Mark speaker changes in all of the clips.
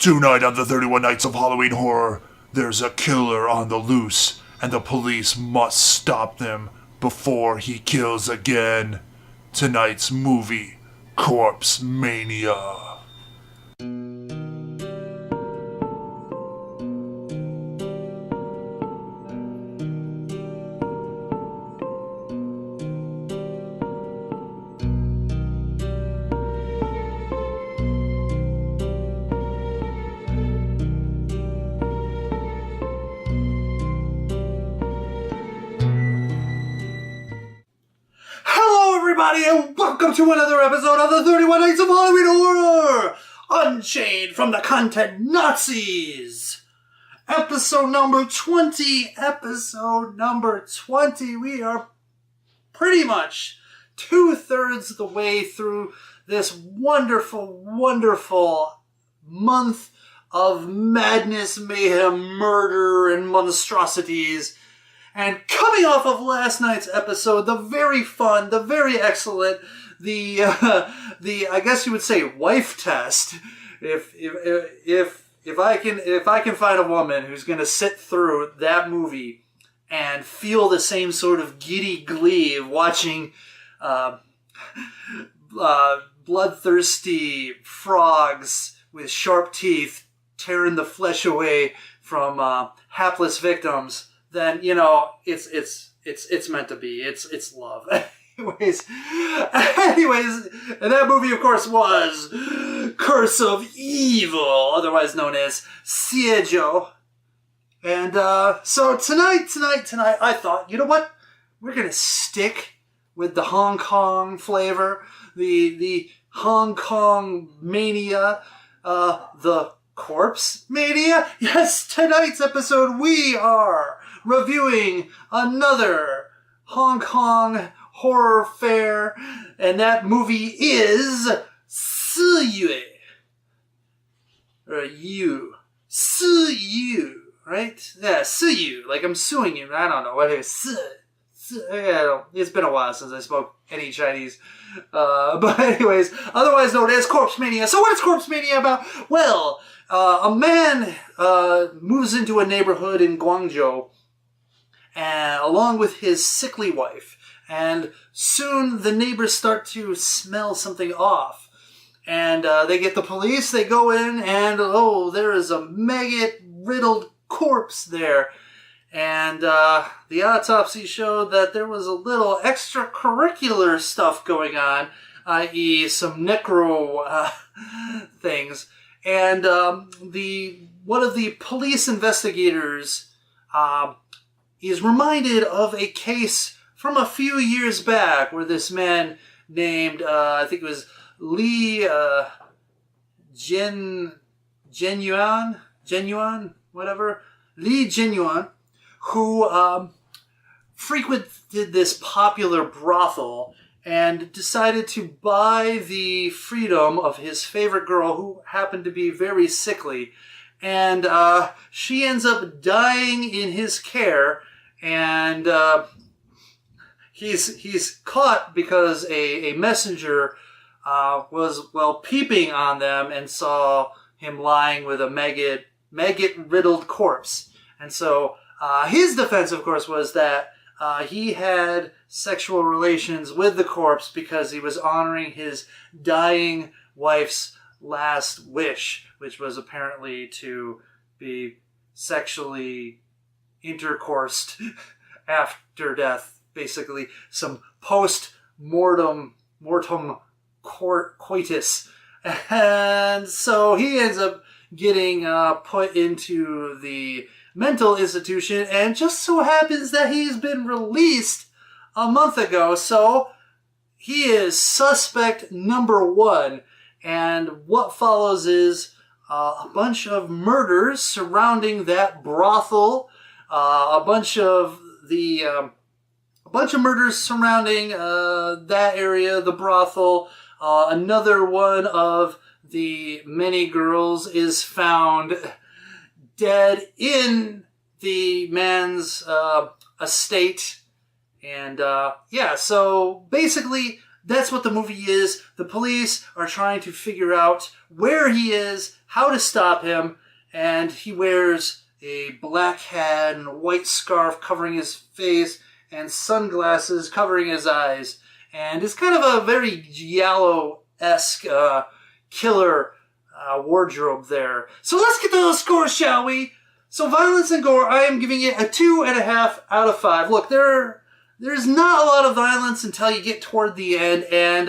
Speaker 1: Tonight on the 31 Nights of Halloween Horror, there's a killer on the loose, and the police must stop them before he kills again. Tonight's movie, Corpse Mania.
Speaker 2: Everybody, and welcome to another episode of the 31 Nights of Halloween Horror! Unchained from the Content Nazis! Episode number 20. We are pretty much 2/3 of the way through this wonderful, wonderful month of madness, mayhem, murder, and monstrosities. And coming off of last night's episode, the very fun, the very excellent, the I guess you would say wife test. If I can find a woman who's going to sit through that movie and feel the same sort of giddy glee of watching bloodthirsty frogs with sharp teeth tearing the flesh away from hapless victims, then, you know, it's meant to be. It's love. Anyways, and that movie, of course, was Curse of Evil, otherwise known as Siejo. And so tonight, I thought, you know what? We're gonna stick with the Hong Kong flavor, the Hong Kong mania, the Corpse Mania. Yes, tonight's episode we are reviewing another Hong Kong horror fare, and that movie is Siyue. Or Siyu, right? Yeah, Siyu, like I'm suing you. I don't know what it is. It's been a while since I spoke any Chinese. But anyways, otherwise known as Corpse Mania. So what is Corpse Mania about? Well, a man moves into a neighborhood in Guangzhou along with his sickly wife. And soon the neighbors start to smell something off. And they get the police, they go in, and there is a maggot-riddled corpse there. And the autopsy showed that there was a little extracurricular stuff going on, i.e. some necro things. And one of the police investigators is reminded of a case from a few years back where this man named, I think it was Li Genuan, whatever, Li Genuan, who frequented this popular brothel and decided to buy the freedom of his favorite girl, who happened to be very sickly. And she ends up dying in his care, and he's caught because a messenger was, peeping on them and saw him lying with a maggot-riddled corpse. And so his defense, of course, was that he had sexual relations with the corpse because he was honoring his dying wife's last wish, which was apparently to be sexually intercoursed after death. Basically, some post-mortem coitus. And so he ends up getting put into the mental institution, and just so happens that he's been released a month ago, so he is suspect number 1. And what follows is a bunch of murders surrounding that brothel, a bunch of murders surrounding that area, the brothel. Another one of the many girls is found dead in the man's estate. And so basically that's what the movie is. The police are trying to figure out where he is, how to stop him, and he wears a black hat and a white scarf covering his face and sunglasses covering his eyes. And it's kind of a very Giallo-esque killer wardrobe there. So let's get to those scores, shall we? So violence and gore, I am giving it a 2.5 out of 5. Look, there's not a lot of violence until you get toward the end, and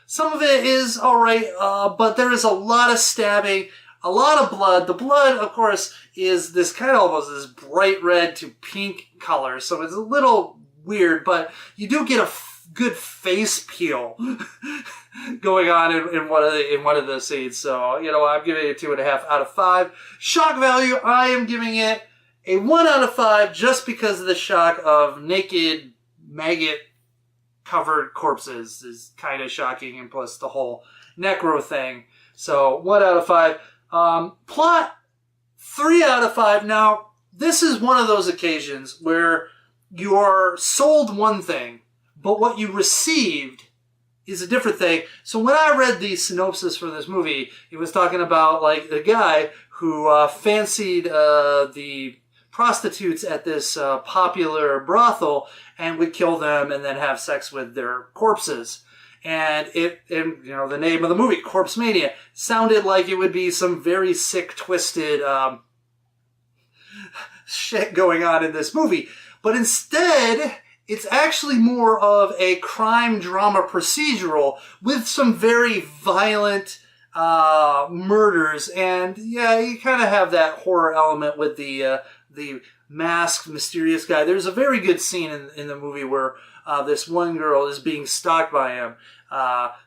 Speaker 2: some of it is alright, but there is a lot of stabbing, a lot of blood. The blood, of course, is this kind of almost this bright red to pink color, so it's a little weird, but you do get a good face peel going on in one of the scenes. So, I'm giving it a 2.5 out of 5. Shock value, I am giving it a 1 out of 5 just because of the shock of naked maggot covered corpses is kind of shocking, and plus the whole necro thing. So 1 out of 5. Plot 3 out of 5. Now, this is one of those occasions where you are sold one thing, but what you received is a different thing. So when I read the synopsis for this movie, it was talking about like a guy who fancied the prostitutes at this popular brothel and would kill them and then have sex with their corpses. And the name of the movie, Corpse Mania, sounded like it would be some very sick, twisted shit going on in this movie. But instead, it's actually more of a crime drama procedural with some very violent murders. And yeah, you kind of have that horror element with the masked, mysterious guy. There's a very good scene in the movie where this one girl is being stalked by him.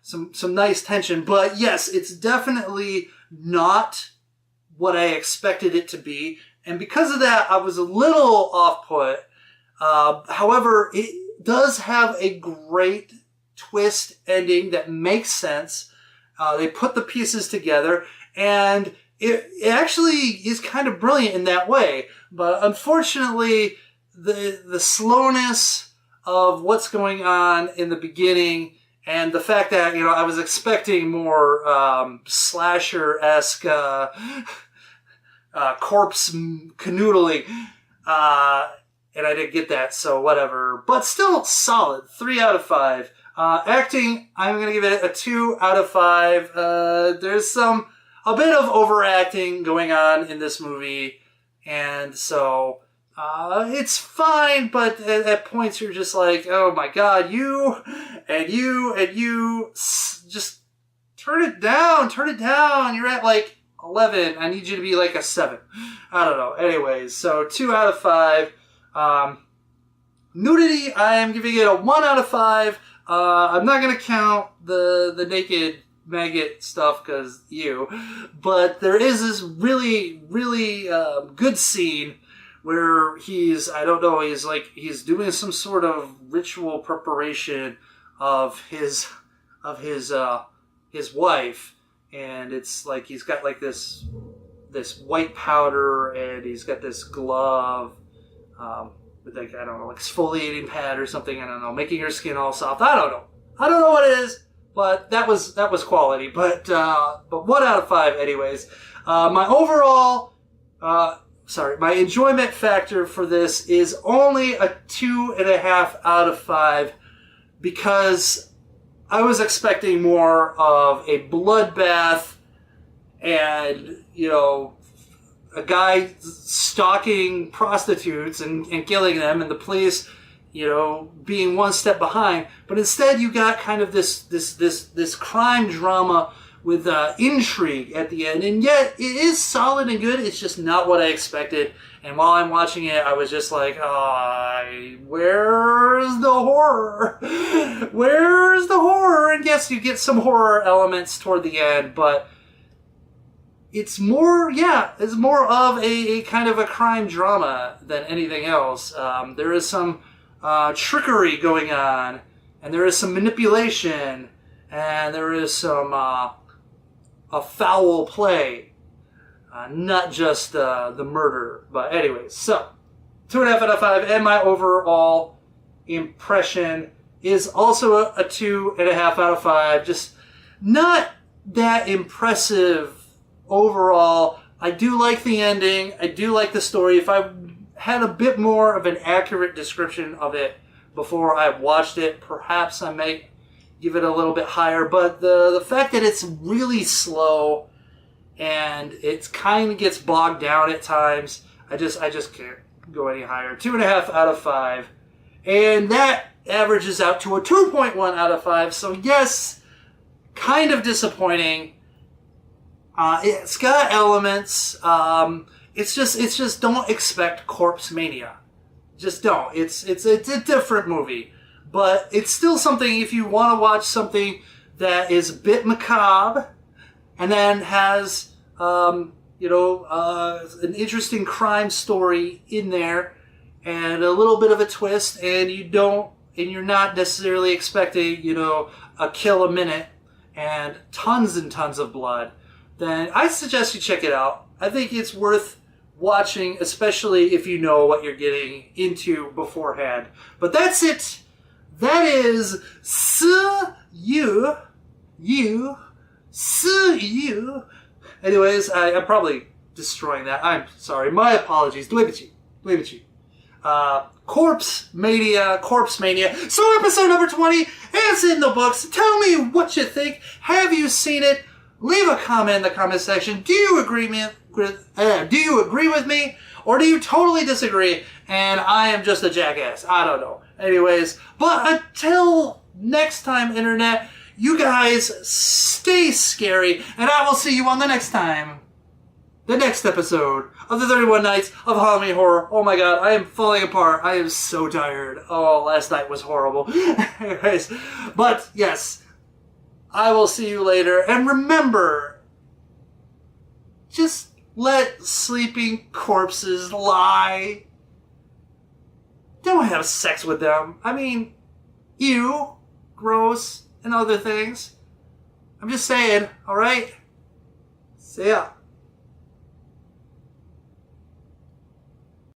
Speaker 2: Some nice tension. But yes, it's definitely not what I expected it to be. And because of that, I was a little off-put. However, it does have a great twist ending that makes sense. They put the pieces together, and it actually is kind of brilliant in that way. But unfortunately, the slowness of what's going on in the beginning, and the fact that, I was expecting more slasher-esque corpse canoodling, and I didn't get that, so whatever. But still solid. 3 out of 5. Acting, I'm going to give it a 2 out of 5. There's a bit of overacting going on in this movie. And so, it's fine, but at points you're just like, oh my god, you, just turn it down. You're at like 11. I need you to be like a 7. I don't know. Anyways, so 2 out of 5. Nudity, I am giving it a 1 out of 5. I'm not going to count the naked maggot stuff because but there is this really, really good scene where he's doing some sort of ritual preparation of his wife, and it's like he's got like this white powder, and he's got this glove with like, I don't know, like exfoliating pad or something, I don't know, making her skin all soft. I don't know what it is, but that was quality. But 1 out of 5 anyways. My overall my enjoyment factor for this is only a 2.5 out of 5 because I was expecting more of a bloodbath and, a guy stalking prostitutes and killing them, and the police, being one step behind. But instead, you got kind of this crime drama with intrigue at the end, and yet it is solid and good. It's just not what I expected. And while I'm watching it, I was just like, where's the horror? Where's the horror? And yes, you get some horror elements toward the end, but it's more of a kind of a crime drama than anything else. There is some trickery going on, and there is some manipulation, and there is some a foul play, not just the murder. But anyways, so 2.5 out of 5, and my overall impression is also a 2.5 out of 5. Just not that impressive overall. I do like the ending. I do like the story. If I had a bit more of an accurate description of it before I watched it, perhaps I might give it a little bit higher. But the fact that it's really slow and it kind of gets bogged down at times, I just can't go any higher. 2.5 out of 5. And that averages out to a 2.1 out of 5. So yes, kind of disappointing. It's got elements. It's just don't expect Corpse Mania. Just don't. It's a different movie, but it's still something. If you want to watch something that is a bit macabre, and then has an interesting crime story in there, and a little bit of a twist, and you're not necessarily expecting a kill a minute and tons of blood, then I suggest you check it out. I think it's worth watching, especially if you know what you're getting into beforehand. But that's it. That is you. Anyways, I'm probably destroying that. I'm sorry. My apologies. Dwebichi. Corpse Mania. So episode number 20 is in the books. Tell me what you think. Have you seen it? Leave a comment in the comment section. Do you agree with me? Or do you totally disagree and I am just a jackass? I don't know. Anyways, but until next time, Internet, you guys stay scary, and I will see you on the next episode of the 31 Nights of Halloween Horror. Oh my god, I am falling apart. I am so tired. Oh, last night was horrible. Anyways, but yes, I will see you later. And remember, just let sleeping corpses lie. Don't have sex with them. I mean, ew, gross, and other things. I'm just saying, alright? See ya.